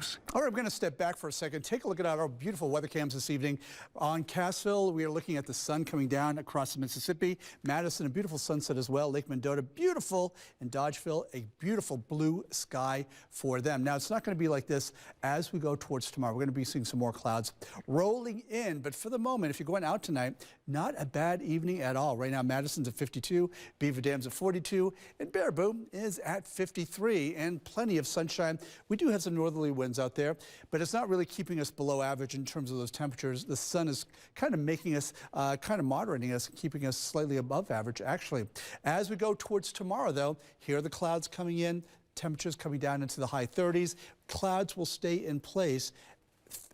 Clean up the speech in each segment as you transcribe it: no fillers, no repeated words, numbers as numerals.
news. All right, I'm going to step back for a second. Take a look at our beautiful weather cams this evening. On Cassville, we are looking at the sun coming down across the Mississippi. Madison, a beautiful sunset as well. Lake Mendota, beautiful. And Dodgeville, a beautiful blue sky for them. Now, it's not going to be like this as we go towards tomorrow. We're going to be seeing some more clouds rolling in. But for the moment, if you're going out tonight, not a bad evening at all. Right now, Madison's at 52, Beaver Dam's at 42, and Baraboo is at 53, and plenty of sunshine. We do have some northerly winds out there, but it's not really keeping us below average in terms of those temperatures. The sun is kind of making us, kind of moderating us, keeping us slightly above average, actually. As we go towards tomorrow, though, here are the clouds coming in, temperatures coming down into the high 30s. Clouds will stay in place.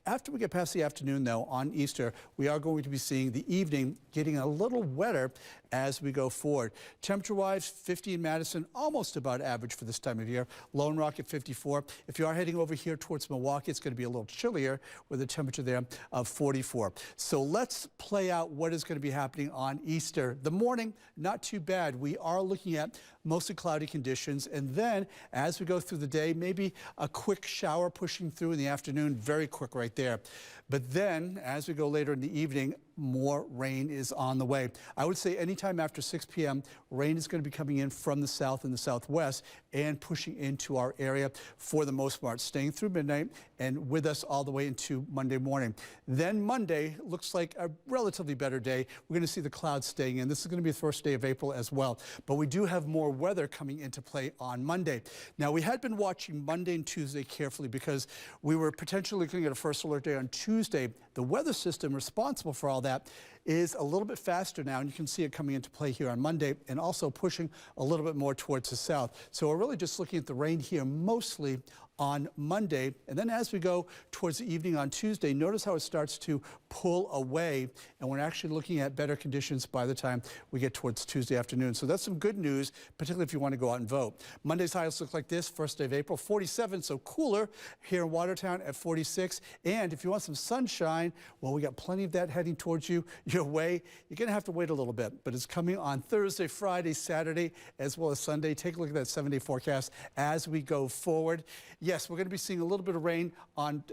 After we get past the afternoon, though, on Easter, we are going to be seeing the evening getting a little wetter as we go forward. Temperature-wise, 50 in Madison, almost about average for this time of year. Lone Rock at 54. If you are heading over here towards Milwaukee, it's going to be a little chillier with a temperature there of 44. So let's play out what is going to be happening on Easter. The morning, not too bad. We are looking at mostly cloudy conditions, and then as we go through the day, maybe a quick shower pushing through in the afternoon, very quick right there. But then as we go later in the evening, more rain is on the way. I would say anytime after 6 p.m., rain is going to be coming in from the south and the southwest and pushing into our area for the most part, staying through midnight and with us all the way into Monday morning. Then Monday looks like a relatively better day. We're going to see the clouds staying in. This is going to be the first day of April as well. But we do have more weather coming into play on Monday. Now, we had been watching Monday and Tuesday carefully because we were potentially looking at a first alert day on Tuesday. The weather system responsible for all that is a little bit faster now, and you can see it coming into play here on Monday and also pushing a little bit more towards the south. So we're really just looking at the rain here mostly on Monday, and then as we go towards the evening on Tuesday, notice how it starts to pull away, and we're actually looking at better conditions by the time we get towards Tuesday afternoon. So that's some good news, particularly if you want to go out and vote. Monday's highs look like this, first day of April, 47, so cooler here in Watertown at 46. And if you want some sunshine, well, we got plenty of that heading towards you, your way. You're going to have to wait a little bit, but it's coming on Thursday, Friday, Saturday, as well as Sunday. Take a look at that 7-day forecast as we go forward. Yes, we're going to be seeing a little bit of rain on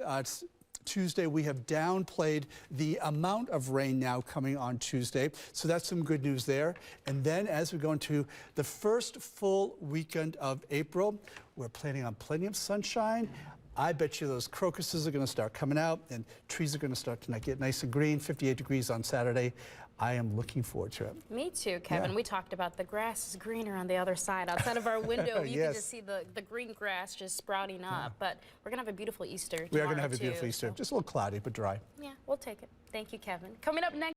Tuesday. We have downplayed the amount of rain now coming on Tuesday, so that's some good news there. And then as we go into the first full weekend of April, we're planning on plenty of sunshine. I bet you those crocuses are going to start coming out and trees are going to start to get nice and green. 58 degrees on Saturday. I am looking forward to it. Me too, Kevin. Yeah. We talked about the grass is greener on the other side. Outside of our window, you can just see the green grass just sprouting up. But we're going to have a beautiful Easter tomorrow, We are going to have a beautiful too, Easter. so. Just a little cloudy, but dry. Yeah, we'll take it. Thank you, Kevin. Coming up next.